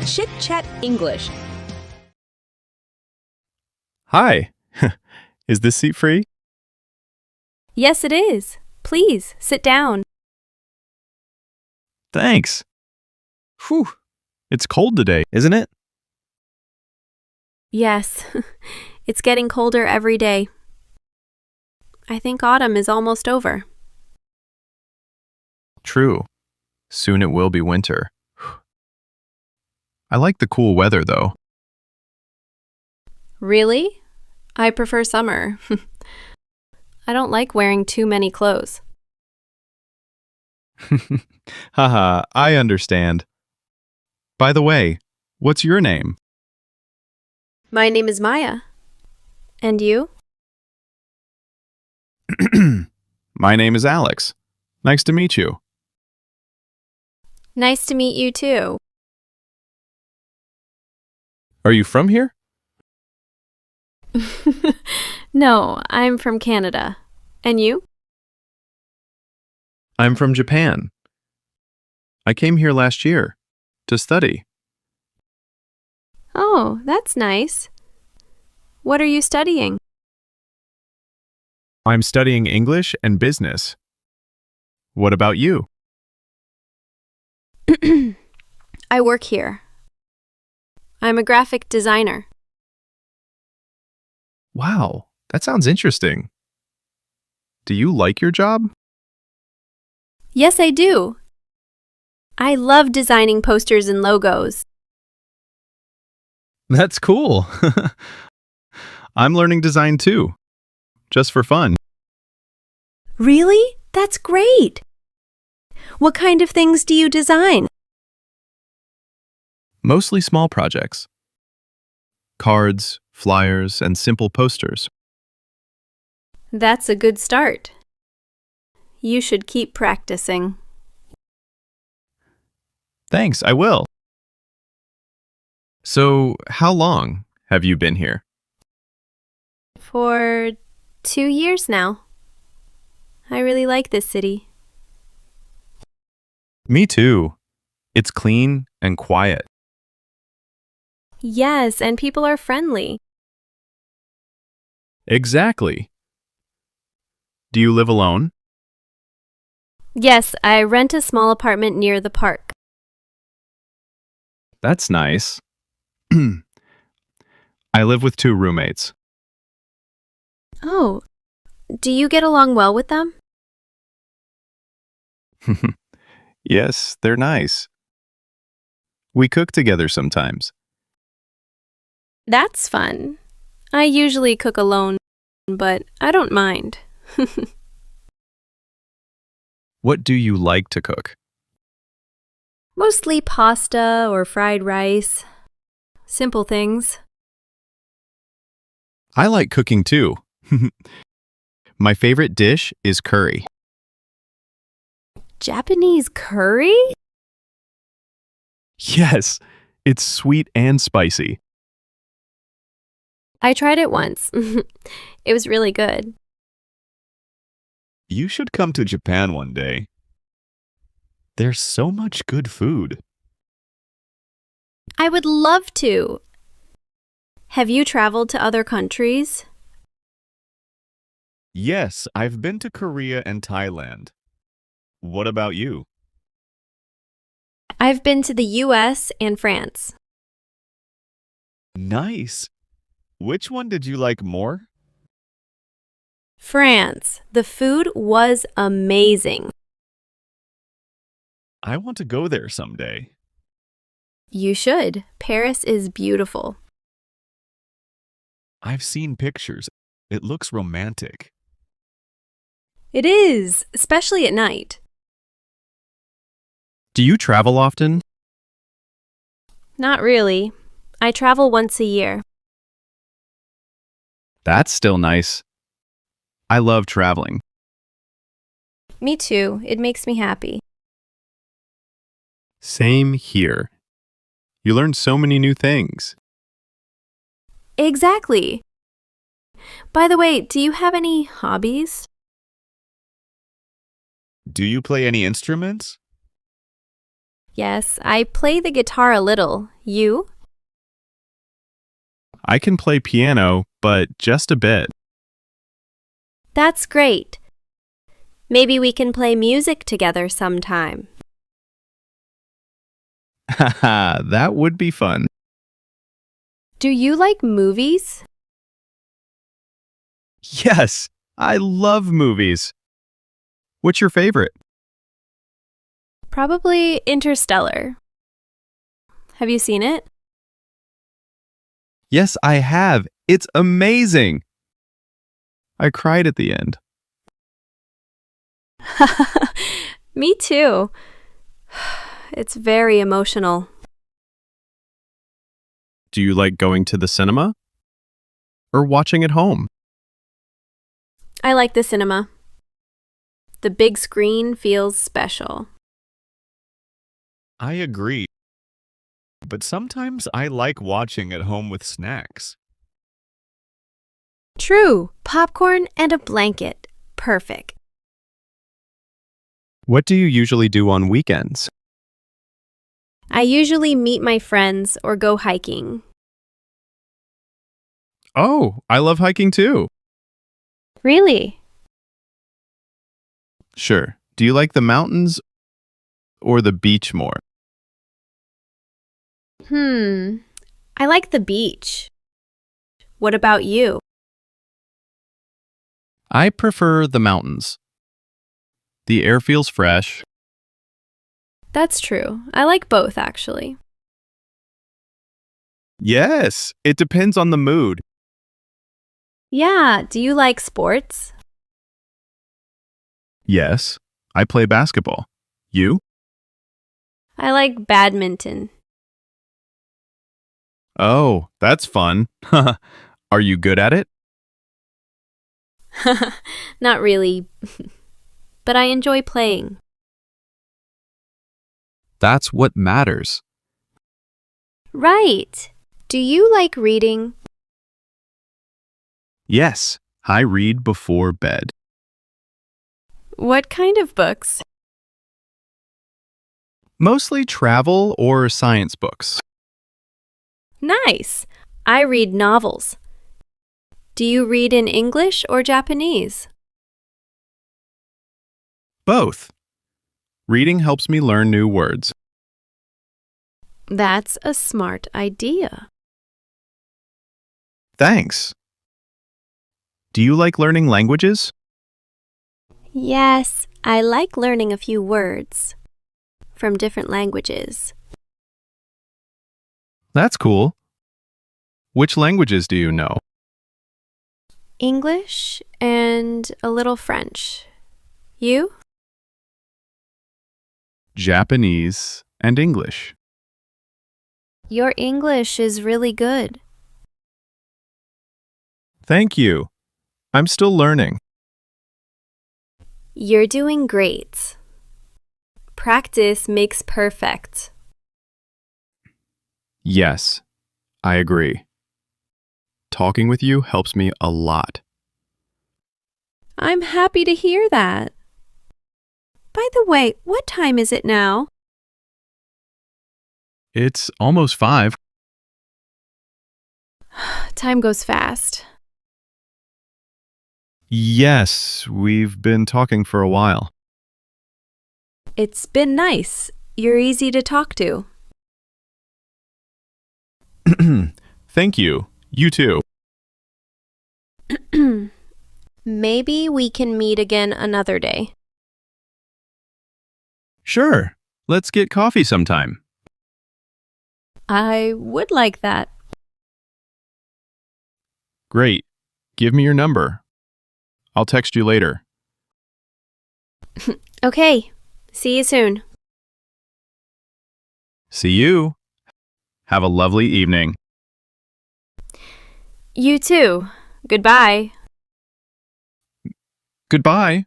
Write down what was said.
ChitChat English. Hi. Is this seat free? Yes, it is. Please, sit down. Thanks. Whew. It's cold today, isn't it? Yes, it's getting colder every day. I think autumn is almost over. True. Soon it will be winter. I like the cool weather, though. Really? I prefer summer. I don't like wearing too many clothes. Haha, I understand. By the way, what's your name? My name is Maya. And you? My name is Alex. Nice to meet you. Nice to meet you too. Are you from here? No, I'm from Canada. And you? I'm from Japan. I came here last year to study. Oh, that's nice. What are you studying? I'm studying English and business. What about you? I work here. I'm a graphic designer. Wow, that sounds interesting. Do you like your job? Yes, I do. I love designing posters and logos. That's cool. I'm learning design too, just for fun. Really? That's great. What kind of things do you design? Mostly small projects. Cards, flyers, and simple posters. That's a good start. You should keep practicing. Thanks, I will. So, how long have you been here? For 2 years now. I really like this city. Me too. It's clean and quiet. Yes, and people are friendly. Exactly. Do you live alone? Yes, I rent a small apartment near the park. That's nice. I live with 2 roommates. Oh, do you get along well with them? Yes, they're nice. We cook together sometimes. That's fun. I usually cook alone, but I don't mind. What do you like to cook? Mostly pasta or fried rice. Simple things. I like cooking too. My favorite dish is curry. Japanese curry? Yes, it's sweet and spicy. I tried it once. It was really good. You should come to Japan one day. There's so much good food. I would love to. Have you traveled to other countries? Yes, I've been to Korea and Thailand. What about you? I've been to the US and France. Nice. Which one did you like more? France. The food was amazing. I want to go there someday. You should. Paris is beautiful. I've seen pictures. It looks romantic. It is, especially at night. Do you travel often? Not really. I travel once a year. That's still nice. I love traveling. Me too. It makes me happy. Same here. You learn so many new things. Exactly. By the way, do you have any hobbies? Do you play any instruments? Yes, I play the guitar a little. You? I can play piano, but just a bit. That's great. Maybe we can play music together sometime. Haha, that would be fun. Do you like movies? Yes, I love movies. What's your favorite? Probably Interstellar. Have you seen it? Yes, I have. It's amazing. I cried at the end. Me too. It's very emotional. Do you like going to the cinema? Or watching at home? I like the cinema. The big screen feels special. I agree. But sometimes I like watching at home with snacks. True. Popcorn and a blanket. Perfect. What do you usually do on weekends? I usually meet my friends or go hiking. Oh, I love hiking too. Really? Sure. Do you like the mountains or the beach more? I like the beach. What about you? I prefer the mountains. The air feels fresh. That's true. I like both, actually. Yes, it depends on the mood. Yeah, do you like sports? Yes, I play basketball. You? I like badminton. Oh, that's fun. Are you good at it? Not really, but I enjoy playing. That's what matters. Right. Do you like reading? Yes, I read before bed. What kind of books? Mostly travel or science books. Nice. I read novels. Do you read in English or Japanese? Both. Reading helps me learn new words. That's a smart idea. Thanks. Do you like learning languages? Yes, I like learning a few words from different languages. That's cool. Which languages do you know? English and a little French. You? Japanese and English. Your English is really good. Thank you. I'm still learning. You're doing great. Practice makes perfect. Yes, I agree. Talking with you helps me a lot. I'm happy to hear that. By the way, what time is it now? It's almost 5. Time goes fast. Yes, we've been talking for a while. It's been nice. You're easy to talk to. Thank you. You too. Maybe we can meet again another day. Sure. Let's get coffee sometime. I would like that. Great. Give me your number. I'll text you later. Okay. See you soon. See you. Have a lovely evening. You too. Goodbye. Goodbye.